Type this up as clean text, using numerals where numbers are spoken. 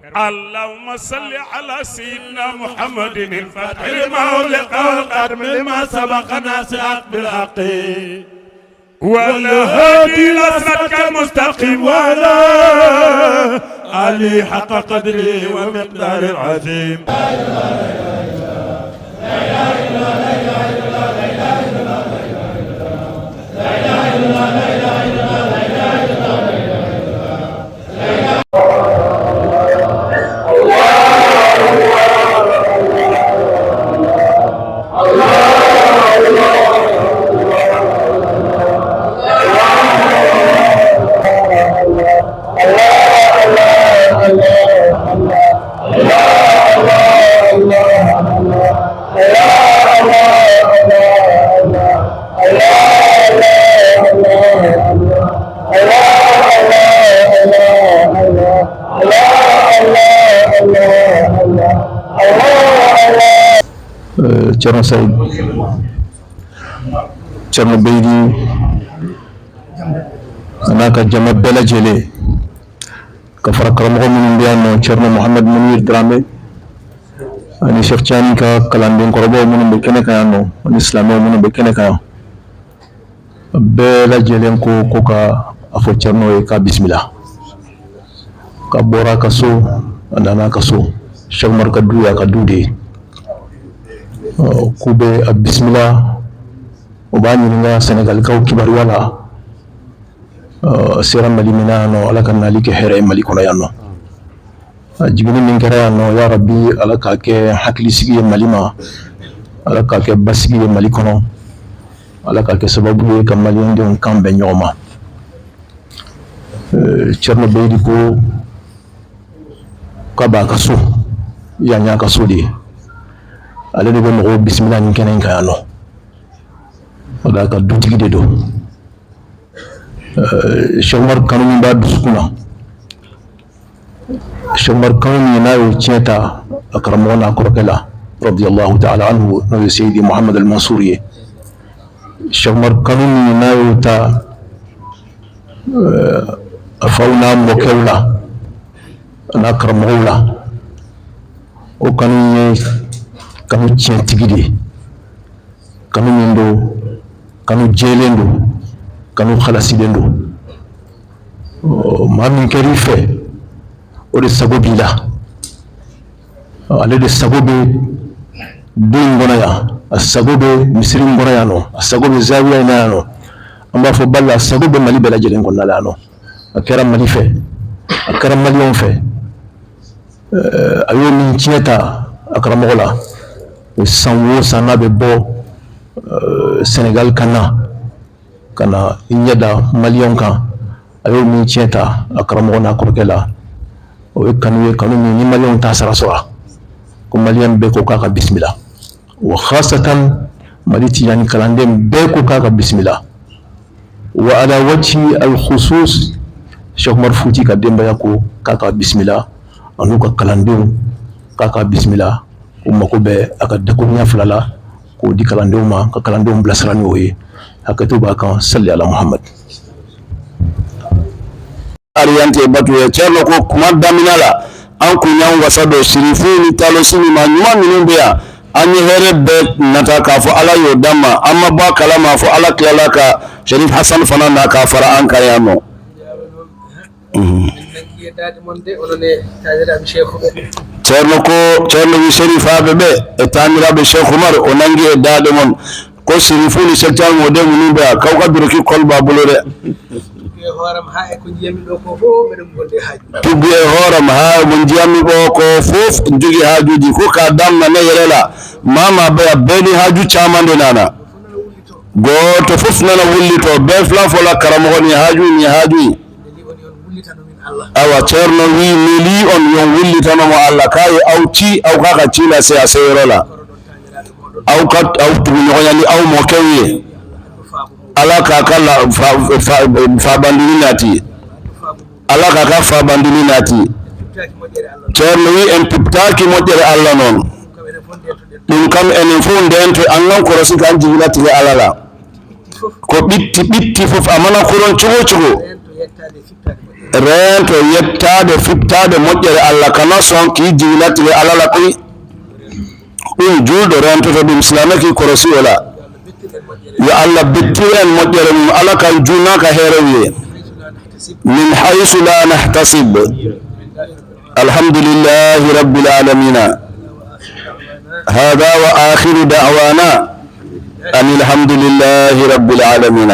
اللهم صل على سيدنا محمد الفتح لما أغلق والقدم لما سبق ناصر بالحق والهادي إلى صراطك المستقيم وعلى آله حق قدره ومقدار العظيم. Cerno Said, Cerno Beydi, anaka jama bela jele ka fara karamɔgɔ minnu bɛ yan nɔ Cerno Mohamed Munir Dramé ani Cheikh Tiani ka kalanden kɔrɔbaw minnu bɛ kɛnɛ kan yan nɔ ani silamɛw minnu bɛ kɛnɛ kan yan bɛɛ lajɛlen ko ka a fɔ Cerno ye k'a bisimila ka bɔra ka so a nana ka so Cheikh Umar ka du y'a ka du de ye k'u bɛ a bisimila u b'a ɲininka Senegalikaw kibaruya la sera Mali min na yan nɔ Ala ka nali kɛ hɛrɛ ye Mali kɔnɔ yan nɔ jiginni min kɛra yan nɔ ya Rabi Ala k'a kɛ hakilisigi ye Mali ma Ala k'a kɛ basigi ye Mali kɔnɔ Ala k'a kɛ sababu ye ka maliyɛndenw kan bɛn ɲɔgɔn ma Cerno Beydi ko k'a b'a ka so yan y'a ka so de ye ale de bɛ mɔgɔw bisimila nin kɛnɛ in kan yan nɔ o da ka dutigi de don Cheikh Umar kanu min b'a dusukun na Cheikh Umar kanu min n'a y'o tiɲɛ ta a karamɔgɔ n'a kɔrɔkɛ la radiyallahu ta'ala anhu n'o ye Seydi Mohamed al-Mansour ye Cheikh Umar kanu min n'a y'o ta a faw n'a mɔkɛw la n'a karamɔgɔw la o kanu ye kanu tiɲɛtigi de ye kanu min don kanu jɛlen don kanu halasilen don maa min kɛr'i fɛ o de sago b'i la ale de sago bɛ du in kɔnɔ yan a sago bɛ misiri in kɔnɔ yan nɔ a sago bɛ zawiya in na yan nɔ an b'a fɔ bali a sago bɛ Mali bɛɛ lajɛlen kɔnɔna la yan nɔ a kɛra Mali fɛ a kɛra maliyɛnw fɛ a y'o min tiɲɛ ta a karamɔgɔ la san o san n'a bɛ bɔ Senegal ka na i ɲɛda maliyɛnw kan a y'o min tiɲɛ ta a karamɔgɔ n'a kɔrɔkɛ la o ye kanu ye kanu min ni maliyɛnw t'a sara sɔrɔ ko maliyɛn bɛɛ ko k'a ka bisimila wa khasatan Mali Tijani kalanden bɛɛ ko k'a ka bisimila wa ala wajhi al-khusus Cheikh Umar Futi ka denbaya ko k'a ka bisimila an'u ka kalandenw k'a ka bisimila u mako bɛ a ka dakuruɲa fila la k'o di kalandenw ma ka kalandenw bilasira n'o ye hakɛto b'a kan salli ala Muhammad. Ariante batu ye Cerno ko kuma damina la an kun y'an wasa don sirifu ni talosi min ma ɲuman minnu bɛ yan an ye hɛrɛ bɛɛ nata k'a fɔ Ala y'o d'an ma an ma bɔ a kalama fɔ Ala tilala ka Sherif Hasan fana na k'a fara an kan yan nɔ. Cerno wi Sherifa bebe etamira be Sheikh Umar onangi e dade mon ko sirifu ni secteur mo de munu be kaw ka duroki kolba bolo de horam ha e ko jiyami do ko fo be dum gonde haaju tubi e horam ha mo jiyami do ko fof jogi haajuji ko ka damna ne yerela mama be beni haaju chamande nana goto fof nana wullito be fla fola karamo ni haaju awa Cerno wi meli on yon wullitano mo Allah kay awti aw kaka cila se a seerola aw kat aw tuñoyani aw mo kewye ala kaka la fa bandini nati ala kaka fa bandini nati Cerno wi en piptaki modere Allah non dum kam enen fu ndente annan ko rosi kan jibulati alala ko bitti fof amana ko ron cugo rento yettade fittade moƴƴere Allah kana son ki jiwnatire alala koy ɗum julɗo rentoto ɗum islamaki korosi wala yo Allah bettiren moƴƴere mum ala kan junaka herewiye min haysu la nahtasib alhamdulillahi rabbil alamin هذا وآخر دعوانا أن الحمد لله رب العالمين.